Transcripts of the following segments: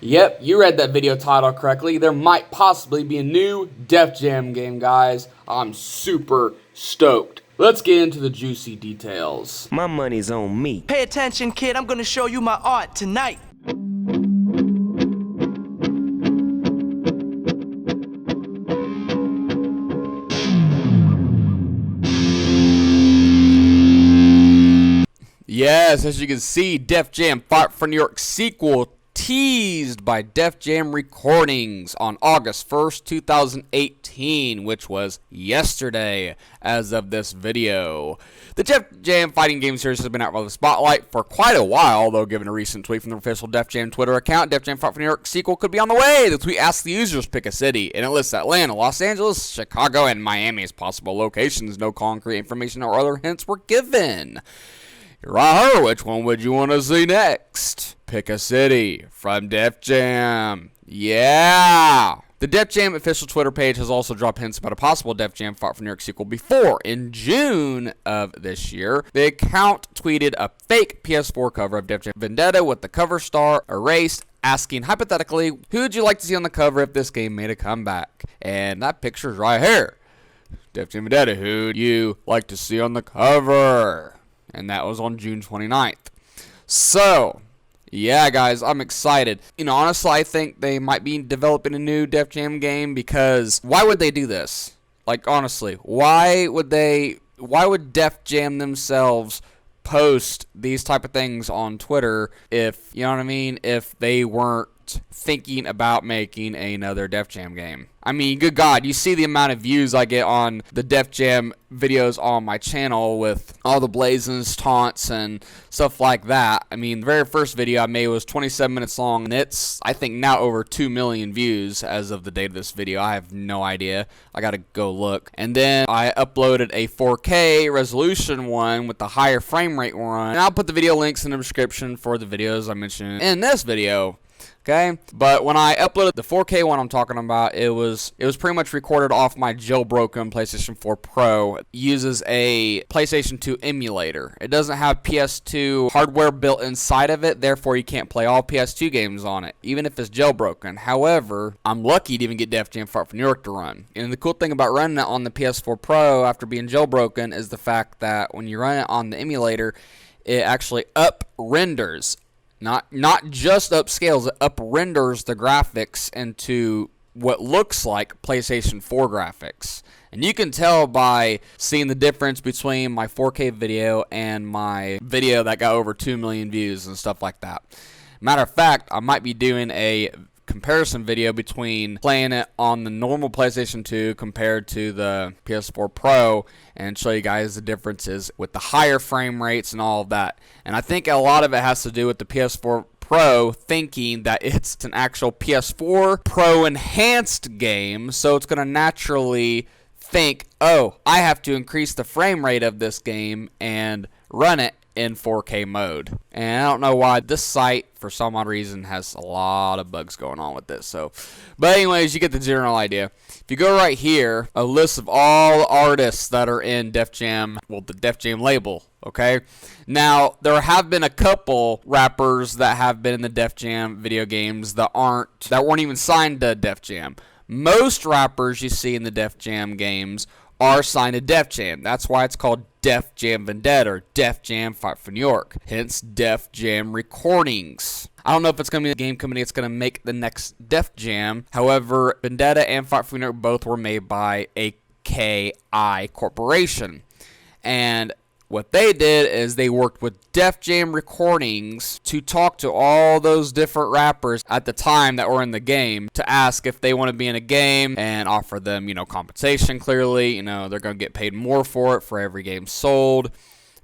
Yep, you read that video title correctly. There might possibly be a new Def Jam game, guys. I'm super stoked. Let's get into the juicy details. My money's on me. Pay attention, kid. I'm gonna show you my art tonight. Yes, as you can see, Def Jam Fight for New York sequel teased by Def Jam Recordings on August 1st, 2018, which was yesterday as of this video. The Def Jam fighting game series has been out of the spotlight for quite a while, though given a recent tweet from the official Def Jam Twitter account, Def Jam Fight for New York sequel could be on the way. The tweet asks the users pick a city, and it lists Atlanta, Los Angeles, Chicago, and Miami as possible locations. No concrete information or other hints were given. Right, which one would you want to see next? Pick a city from Def Jam. Yeah! The Def Jam official Twitter page has also dropped hints about a possible Def Jam Fight for New York sequel before. In June of this year, the account tweeted a fake PS4 cover of Def Jam Vendetta with the cover star erased, asking hypothetically, who would you like to see on the cover if this game made a comeback? And that picture's right here. Def Jam Vendetta, who'd you like to see on the cover? And that was on June 29th. So, yeah, guys, I'm excited. You know, honestly, I think they might be developing a new Def Jam game because why would they do this? Like, honestly, why would Def Jam themselves post these type of things on Twitter if, you know what I mean, if they weren't thinking about making another Def Jam game? I mean, good God, you see the amount of views I get on the Def Jam videos on my channel with all the blazons, taunts, and stuff like that. I mean, the very first video I made was 27 minutes long, and it's, I think, now over 2 million views as of the date of this video. I have no idea. I gotta go look. And then I uploaded a 4K resolution one with the higher frame rate one, and I'll put the video links in the description for the videos I mentioned in this video. Okay, but when I uploaded the 4K one I'm talking about, it was pretty much recorded off my jailbroken PlayStation 4 Pro. It uses a PlayStation 2 emulator. It doesn't have PS2 hardware built inside of it, therefore you can't play all PS2 games on it, even if it's jailbroken. However, I'm lucky to even get Def Jam Fight for New York to run. And the cool thing about running it on the PS4 Pro after being jailbroken is the fact that when you run it on the emulator, it actually up-renders. Not just upscales, it up-renders the graphics into what looks like PlayStation 4 graphics. And you can tell by seeing the difference between my 4K video and my video that got over 2 million views and stuff like that. Matter of fact, I might be doing a comparison video between playing it on the normal PlayStation 2 compared to the PS4 Pro and show you guys the differences with the higher frame rates and all of that. And I think a lot of it has to do with the PS4 Pro thinking that it's an actual PS4 Pro enhanced game, so it's going to naturally think, oh, I have to increase the frame rate of this game and run it in 4K mode. And I don't know why this site, for some odd reason, has a lot of bugs going on with this. But anyways, you get the general idea. If you go right here, a list of all the artists that are in Def Jam, well, the Def Jam label, okay? Now, there have been a couple rappers that have been in the Def Jam video games that weren't even signed to Def Jam. Most rappers you see in the Def Jam games are signed to Def Jam. That's why it's called Def Jam Vendetta or Def Jam Fight for New York. Hence Def Jam Recordings. I don't know if it's going to be the game company that's going to make the next Def Jam. However, Vendetta and Fight for New York both were made by AKI Corporation. And what they did is they worked with Def Jam Recordings to talk to all those different rappers at the time that were in the game to ask if they want to be in a game and offer them, you know, compensation clearly. You know, they're going to get paid more for it for every game sold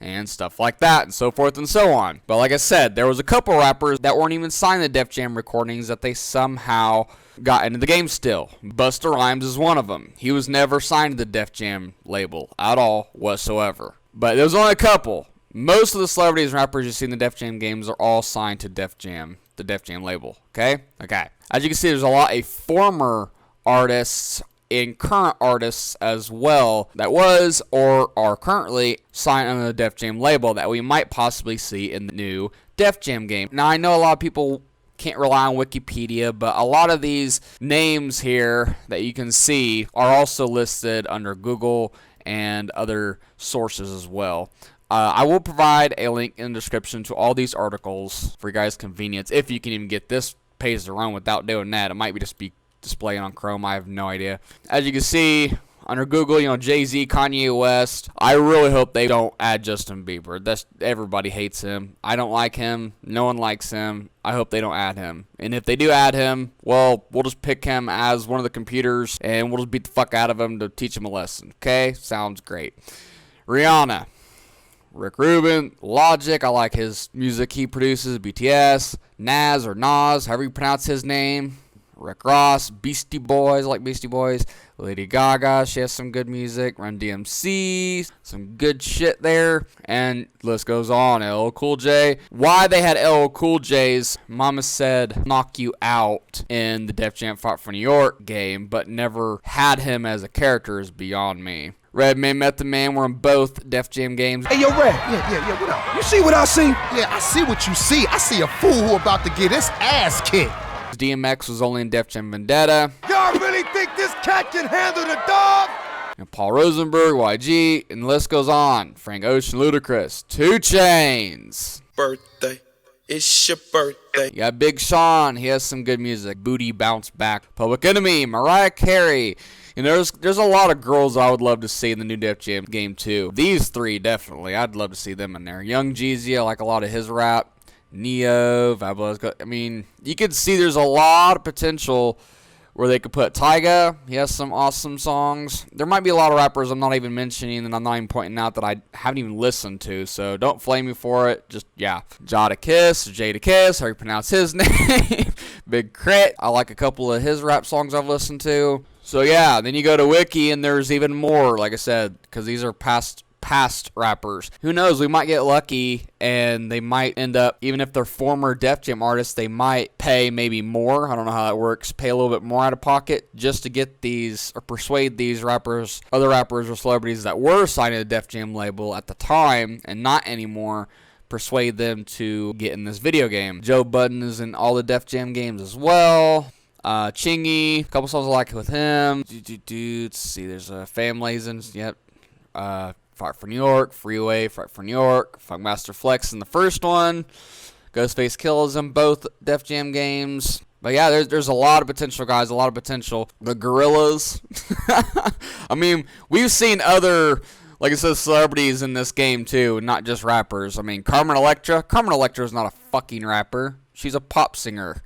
and stuff like that and so forth and so on. But like I said, there was a couple rappers that weren't even signed to Def Jam Recordings that they somehow got into the game still. Busta Rhymes is one of them. He was never signed to the Def Jam label at all whatsoever. But there's only a couple. Most of the celebrities and rappers you see in the Def Jam games are all signed to Def Jam, the Def Jam label. Okay? Okay. As you can see, there's a lot of former artists and current artists as well that was or are currently signed under the Def Jam label that we might possibly see in the new Def Jam game. Now, I know a lot of people can't rely on Wikipedia, but a lot of these names here that you can see are also listed under Google and other sources as well. I will provide a link in the description to all these articles for your guys' convenience, if you can even get this page to run without doing that. It might be just be displaying on Chrome. I have no idea. As you can see, under Google, Jay-Z, Kanye West. I really hope they don't add Justin Bieber. Everybody hates him. I don't like him. No one likes him. I hope they don't add him. And if they do add him, well, we'll just pick him as one of the computers, and we'll just beat the fuck out of him to teach him a lesson. Okay? Sounds great. Rihanna. Rick Rubin, Logic, I like his music he produces, BTS, Nas or Nas, however you pronounce his name, Rick Ross, Beastie Boys, I like Beastie Boys, Lady Gaga, she has some good music, Run DMC, some good shit there, and list goes on. LL Cool J. Why they had LL Cool J's Mama Said Knock You Out in the Def Jam Fight for New York game, but never had him as a character is beyond me. Redman, Method Man were in both Def Jam games. Hey, yo, Red. Yeah, what up? You see what I see? Yeah, I see what you see. I see a fool who about to get his ass kicked. DMX was only in Def Jam Vendetta. Y'all really think this cat can handle the dog? And Paul Rosenberg, YG, and the list goes on. Frank Ocean, Ludacris, 2 Chainz. Birthday. It's your birthday. You got Big Sean. He has some good music. Booty Bounce Back. Public Enemy. Mariah Carey. There's a lot of girls I would love to see in the new Def Jam game too. These 3 definitely. I'd love to see them in there. Young Jeezy, I like a lot of his rap. Neo, Fabulous. I mean, you could see there's a lot of potential where they could put Tyga. He has some awesome songs. There might be a lot of rappers I'm not even mentioning and I'm not even pointing out that I haven't even listened to, so don't flame me for it. Just, yeah. Jadakiss, how you pronounce his name. Big Crit. I like a couple of his rap songs I've listened to. So, yeah, then you go to Wiki and there's even more, like I said, because these are past rappers. Who knows, we might get lucky and they might end up, even if they're former Def Jam artists, they might pay maybe more. I don't know how that works. Pay a little bit more out of pocket just to get these or persuade these rappers, other rappers or celebrities that were signed to the Def Jam label at the time and not anymore, persuade them to get in this video game. Joe Budden is in all the Def Jam games as well. Chingy, a couple songs I like with him. Let's see, there's Families and Fight for New York, Freeway, Fight for New York, Funkmaster Flex in the first one, Ghostface Killah in both Def Jam games. But yeah, there's a lot of potential, guys, a lot of potential. The Gorillaz. I mean, we've seen other, like I said, celebrities in this game too, not just rappers. I mean, Carmen Electra is not a fucking rapper. She's a pop singer.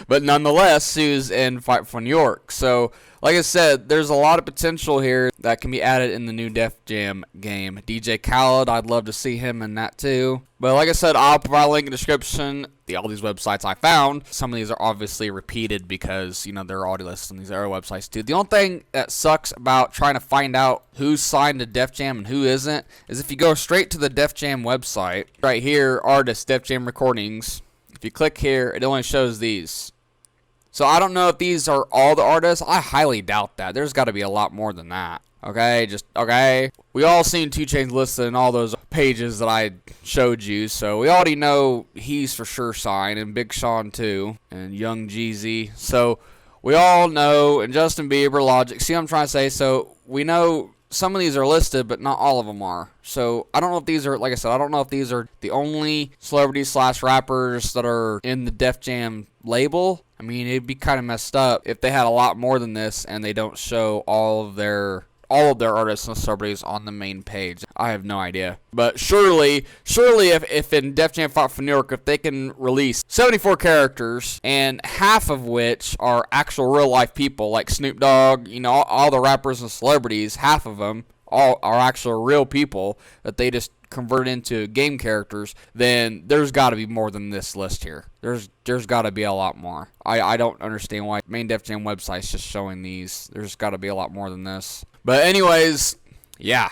But nonetheless, Sue's in Fight for New York. So, like I said, there's a lot of potential here that can be added in the new Def Jam game. DJ Khaled, I'd love to see him in that too. But like I said, I'll provide a link in the description. All these websites I found, some of these are obviously repeated because, they're already listed on these other websites too. The only thing that sucks about trying to find out who's signed to Def Jam and who isn't is if you go straight to the Def Jam website, right here, artists, Def Jam recordings. If you click here, it only shows these. So I don't know if these are all the artists. I highly doubt that. There's got to be a lot more than that. Okay. We all seen 2 Chainz listed in all those pages that I showed you, so we already know he's for sure signed, and Big Sean too, and Young Jeezy. So we all know, and Justin Bieber, Logic. See what I'm trying to say? So we know some of these are listed, but not all of them are. So I don't know if these are, like I said, I don't know if these are the only celebrities / rappers that are in the Def Jam label. I mean, it'd be kind of messed up if they had a lot more than this and they don't show all of their artists and celebrities on the main page. I have no idea. But surely if in Def Jam Fight for New York, if they can release 74 characters and half of which are actual real life people like Snoop Dogg, all the rappers and celebrities, half of them all are actual real people that they just convert into game characters, then there's got to be more than this list here. There's got to be a lot more. I don't understand why main Def Jam website's just showing these. There's got to be a lot more than this. But anyways, yeah.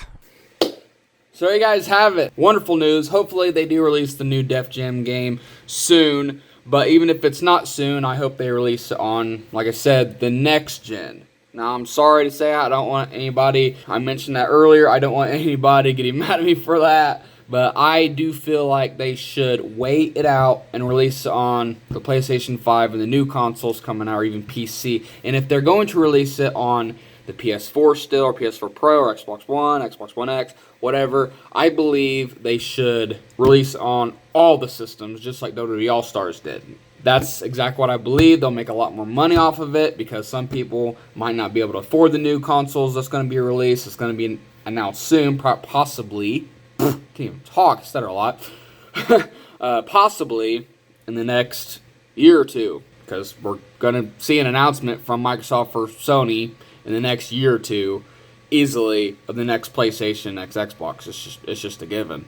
So you guys have it. Wonderful news. Hopefully they do release the new Def Jam game soon. But even if it's not soon, I hope they release it on, like I said, the next gen. Now, I'm sorry to say I don't want anybody, I mentioned that earlier, I don't want anybody getting mad at me for that. But I do feel like they should wait it out and release it on the PlayStation 5 and the new consoles coming out, or even PC. And if they're going to release it on the PS4 still, or PS4 Pro, or Xbox One, Xbox One X, whatever, I believe they should release on all the systems, just like WWE All-Stars did. That's exactly what I believe. They'll make a lot more money off of it, because some people might not be able to afford the new consoles that's going to be released. It's going to be announced soon, possibly. Can't even talk, I stutter a lot. Possibly in the next year or two, because we're going to see an announcement from Microsoft or Sony in the next year or two, easily, of the next PlayStation, next Xbox. It's just a given.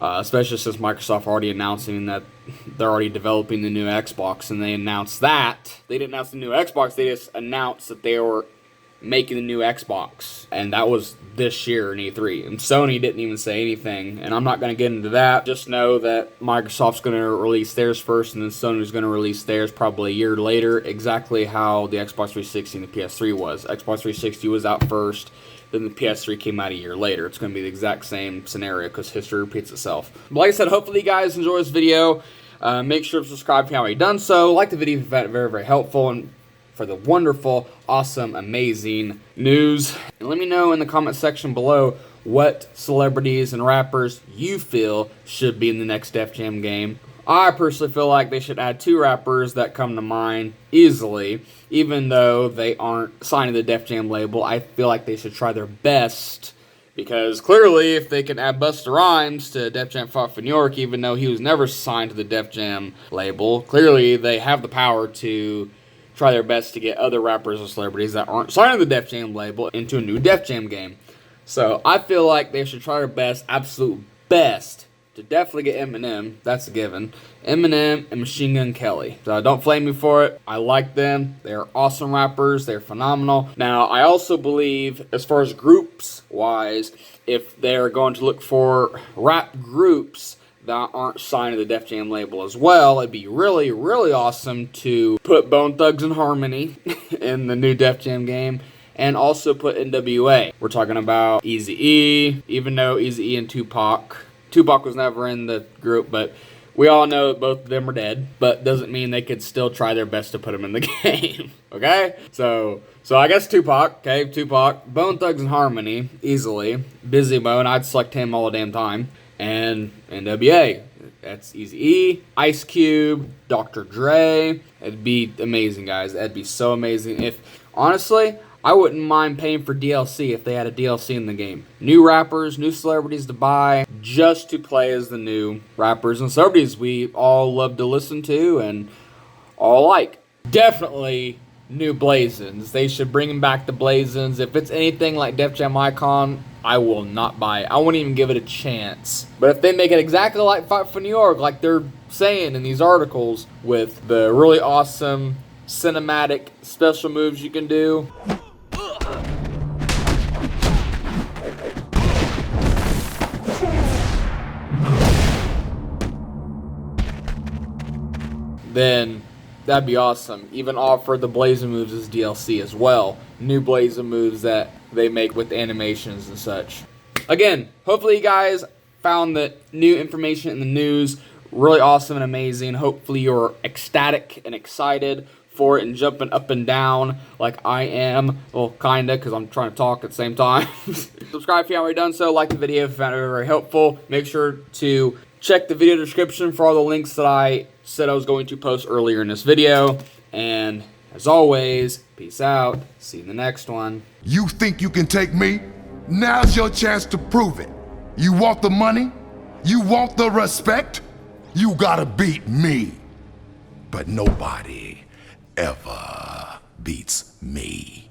Especially since Microsoft already announcing that they're already developing the new Xbox, and they announced that. They didn't announce the new Xbox, they just announced that they were making the new Xbox, and that was this year in E3, and Sony didn't even say anything, and I'm not going to get into that. Just know that Microsoft's going to release theirs first, and then Sony's going to release theirs probably a year later, exactly how the Xbox 360 and the PS3 was. Xbox 360 was out first, then the PS3 came out a year later. It's going to be the exact same scenario, because history repeats itself. But like I said, hopefully you guys enjoy this video. Make sure to subscribe if you haven't already done so. Like the video if you found it very, very helpful, and for the wonderful, awesome, amazing news. And let me know in the comment section below what celebrities and rappers you feel should be in the next Def Jam game. I personally feel like they should add 2 rappers that come to mind easily, even though they aren't signed to the Def Jam label. I feel like they should try their best, because clearly if they can add Busta Rhymes to Def Jam Fought for New York, even though he was never signed to the Def Jam label, clearly they have the power to try their best to get other rappers or celebrities that aren't signed to the Def Jam label into a new Def Jam game. So I feel like they should try their best, absolute best, to definitely get Eminem. That's a given. Eminem and Machine Gun Kelly. So don't flame me for it. I like them. They're awesome rappers. They're phenomenal. Now, I also believe, as far as groups wise, if they're going to look for rap groups that aren't signed to the Def Jam label as well, it'd be really, really awesome to put Bone Thugs and Harmony in the new Def Jam game, and also put NWA. We're talking about Eazy-E, even though Eazy-E and Tupac was never in the group, but we all know that both of them are dead, but doesn't mean they could still try their best to put them in the game, okay? So I guess Tupac, Bone Thugs and Harmony, easily. Busy Bone, I'd select him all the damn time. And NWA, that's Eazy-E, Ice Cube, Dr. Dre. It'd be amazing, guys. That'd be so amazing. Honestly, I wouldn't mind paying for DLC if they had a DLC in the game. New rappers, new celebrities to buy, just to play as the new rappers and celebrities we all love to listen to and all like. Definitely new Blazins. They should bring back the Blazins. If it's anything like Def Jam Icon, I will not buy it. I won't even give it a chance. But if they make it exactly like Fight for New York, like they're saying in these articles, with the really awesome cinematic special moves you can do, then that'd be awesome. Even offer the Blazing moves as DLC as well. New Blazing moves that they make with animations and such. Again, hopefully you guys found the new information in the news really awesome and amazing. Hopefully you're ecstatic and excited for it and jumping up and down like I am. Well, kinda, because I'm trying to talk at the same time. Subscribe if you haven't already done so. Like the video if you found it very helpful. Make sure to check the video description for all the links that I said I was going to post earlier in this video. And as always, peace out. See you in the next one. You think you can take me? Now's your chance to prove it. You want the money? You want the respect? You gotta beat me. But nobody ever beats me.